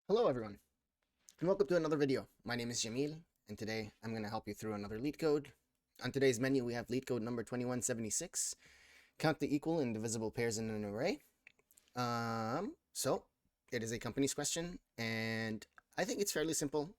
Hello everyone, and welcome to another video. My name is Jamil, and today I'm going to help you through another leet code. On today's menu, we have leet code number 2176. Count the equal and divisible pairs in an array. So it is a company's question, and I think it's fairly simple.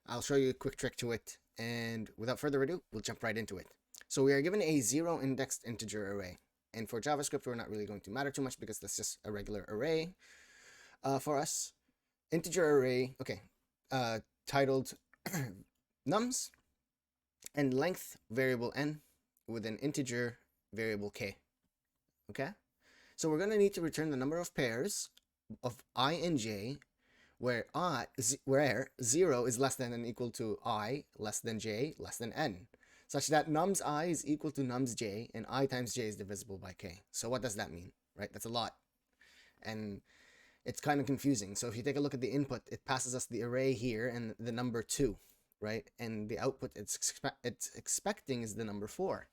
I'll show you a quick trick to it, and without further ado, we'll jump right into it. So we are given a zero-indexed integer array, and for JavaScript, we're not really going to matter too much because that's just a regular array for us. Integer array, okay, titled nums and length variable n with an integer variable k. Okay, so we're going to need to return the number of pairs of I and j where 0 is less than and equal to I less than j less than n, such that nums I is equal to nums j and I times j is divisible by k. So what does that mean, right? That's a lot, and it's kind of confusing. So if you take a look at the input, it passes us the array here and the number 2, right? And the output it's expecting is the number 4.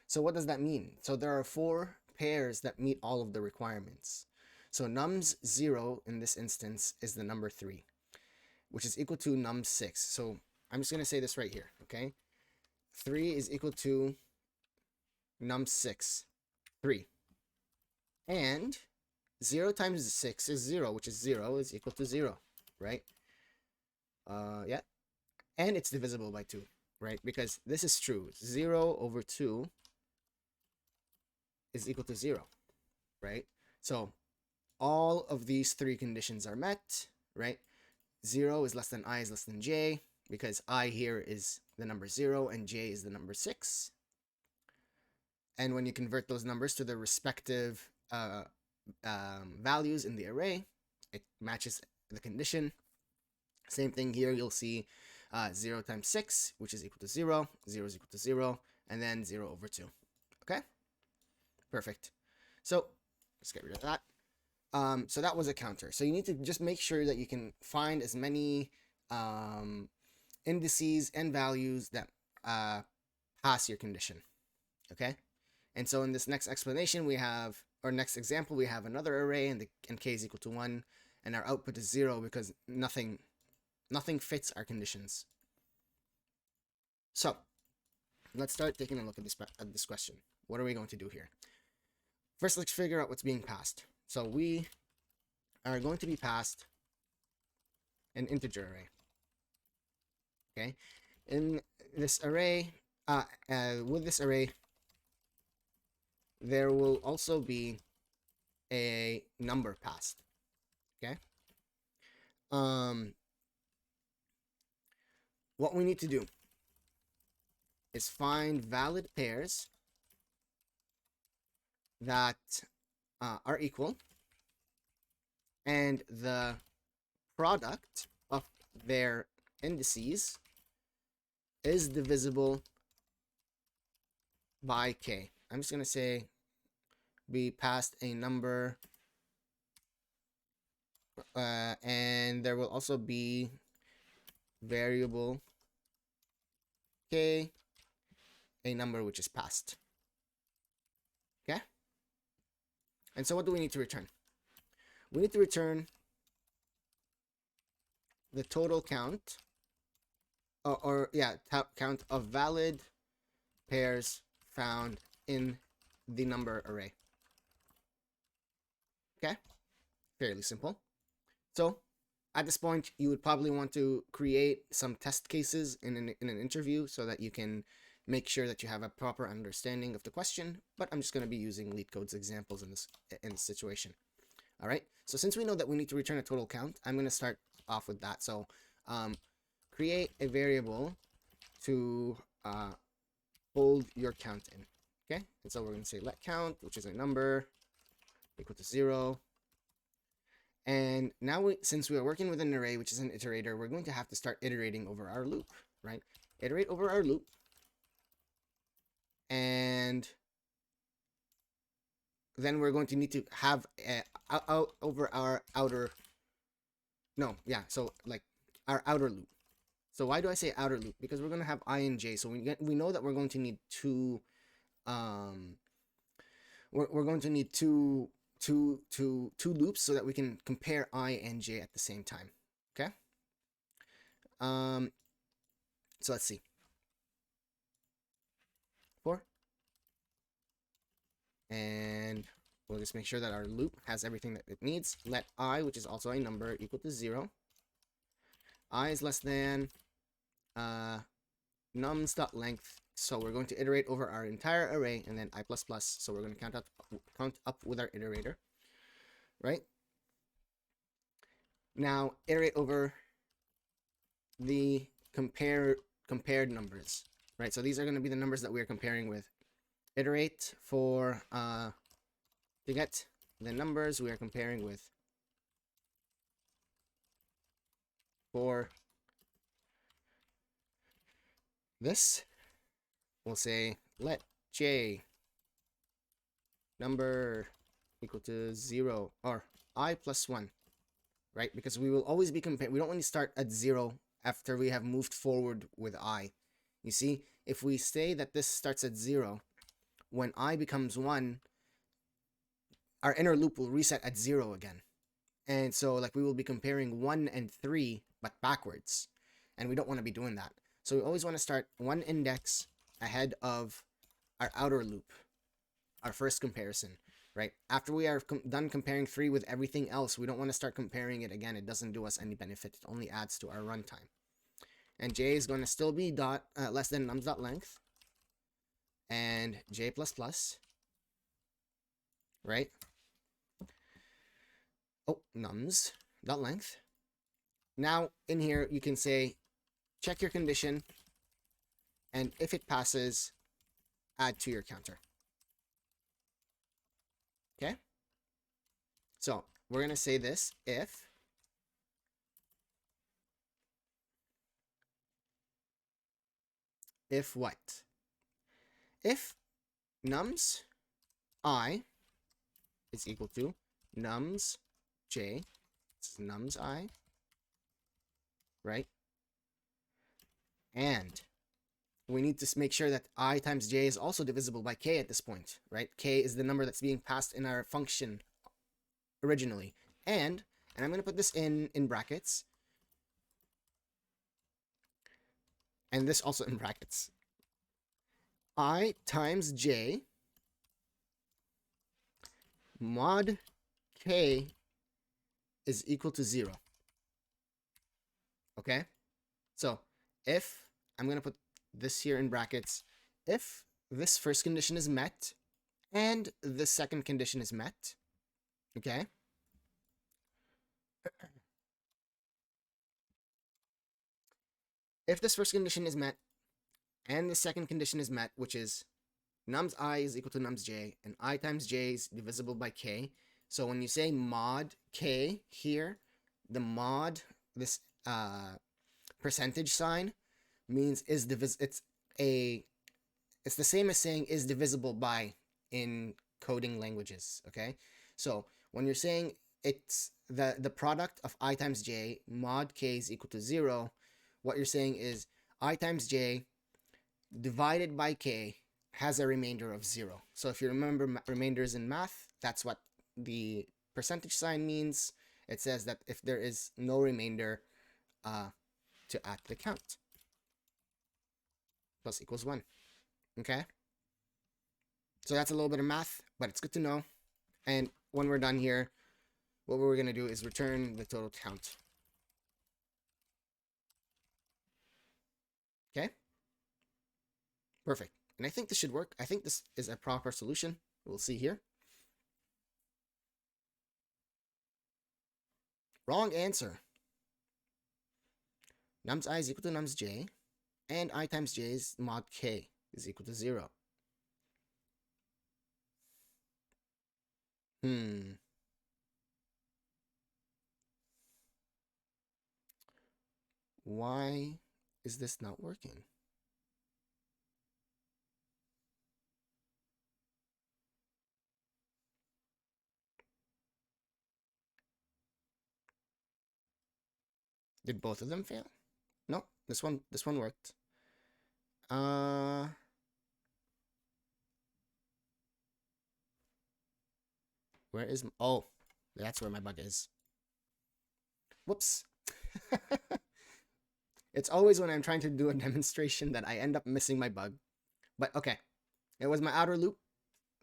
So what does that mean? So there are 4 pairs that meet all of the requirements. So nums 0 in this instance is the number 3, which is equal to nums 6. So I'm just going to say this right here, okay? 3 is equal to nums 6, 3. And 0 times 6 is 0, which is 0 is equal to 0, right? Yeah. And it's divisible by 2, right? Because this is true. 0 over 2 is equal to 0, right? So all of these 3 conditions are met, right? 0 is less than I is less than j, because I here is the number 0 and j is the number 6. And when you convert those numbers to their respective values in the array, it matches the condition. Same thing here, you'll see 0 times 6, which is equal to 0, 0 is equal to 0, and then 0 over 2. Okay? Perfect. So let's get rid of that. So that was a counter. So you need to just make sure that you can find as many indices and values that pass your condition. Okay? And so in this next explanation, we have, or next example, we have another array and k is equal to 1, and our output is 0 because nothing fits our conditions. So let's start taking a look at this question. What are we going to do here? First, let's figure out what's being passed. So we are going to be passed an integer array. Okay, in this array, with this array, there will also be a number passed. Okay. What we need to do is find valid pairs that are equal, and the product of their indices is divisible by k. I'm just going to say we passed a number, and there will also be variable k, a number which is passed. Okay? And so what do we need to return? We need to return the total count, count of valid pairs found in the number array. Okay? Fairly simple. So at this point, you would probably want to create some test cases in an interview so that you can make sure that you have a proper understanding of the question, but I'm just going to be using LeetCode's examples in this situation. All right, so since we know that we need to return a total count, I'm going to start off with that. So create a variable to hold your count in. Okay, and so we're going to say let count, which is a number, equal to 0. And now, since we are working with an array, which is an iterator, we're going to have to start iterating over our loop, right? Iterate over our loop. And then we're going to need to have over our outer, so like our outer loop. So why do I say outer loop? Because we're going to have I and j. So we know that we're going to need two, we're going to need two two loops so that we can compare I and j at the same time. Okay. So let's see. 4. And we'll just make sure that our loop has everything that it needs. Let I, which is also a number, equal to 0. I is less than nums.length. So we're going to iterate over our entire array and then I++. So we're going to count up with our iterator, right? Now iterate over the compared numbers, right? So these are going to be the numbers that we're comparing with. Iterate for to get the numbers we are comparing with. For this, we'll say let j number equal to 0 or I plus 1, right? Because we will always be comparing. We don't want to start at 0 after we have moved forward with I. You see, if we say that this starts at 0, when I becomes 1, our inner loop will reset at 0 again. And so like we will be comparing 1 and 3, but backwards. And we don't want to be doing that. So we always want to start one index ahead of our outer loop, our first comparison, right? After we are done comparing 3 with everything else, we don't want to start comparing it again. It doesn't do us any benefit. It only adds to our runtime. And j is going to still be less than nums.length and j++, right? Oh, nums.length. Now in here you can say check your condition, and if it passes, add to your counter. Okay? So we're going to say this: if what? If nums I is equal to nums j, this is nums I, right? And we need to make sure that I times j is also divisible by k at this point, right? K is the number that's being passed in our function originally. And I'm going to put this in brackets. And this also in brackets. I times j mod k is equal to 0. Okay? So if, I'm going to put this here in brackets, if this first condition is met and the second condition is met, okay? If this first condition is met and the second condition is met, which is nums I is equal to nums j, and I times j is divisible by k. So when you say mod k here, the mod, this percentage sign, means is it's the same as saying is divisible by in coding languages. Okay, so when you're saying it's the product of I times j mod k is equal to 0, what you're saying is I times j divided by k has a remainder of 0. So if you remember remainders in math, that's what the percentage sign means. It says that if there is no remainder, to add to the count. Plus equals 1. Okay? So that's a little bit of math, but it's good to know. And when we're done here, what we're going to do is return the total count. Okay? Perfect. And I think this should work. I think this is a proper solution. We'll see here. Wrong answer. Nums I is equal to nums j, and I times j is mod k is equal to 0. Why is this not working? Did both of them fail? No, this one worked. Where is... Oh, that's where my bug is. Whoops. It's always when I'm trying to do a demonstration that I end up missing my bug. But okay, it was my outer loop.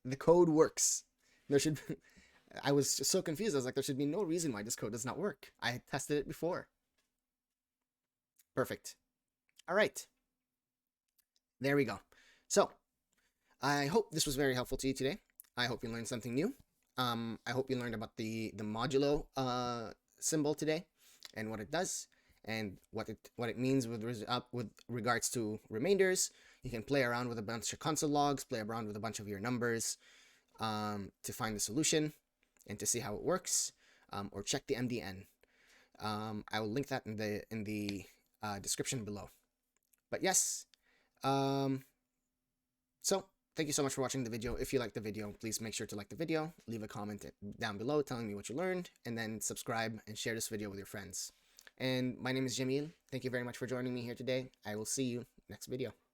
The code works. There should be... I was just so confused. I was like, there should be no reason why this code does not work. I had tested it before. Perfect. All right. There we go. So, I hope this was very helpful to you today. I hope you learned something new. I hope you learned about the modulo symbol today and what it does and what it means with regards to remainders. You can play around with a bunch of console logs, play around with a bunch of your numbers to find the solution and to see how it works, or check the MDN. I will link that in the description below. But yes, so thank you so much for watching the video. If you liked the video, please make sure to like the video, leave a comment down below telling me what you learned, and then subscribe and share this video with your friends. And my name is Jamil. Thank you very much for joining me here today. I will see you next video.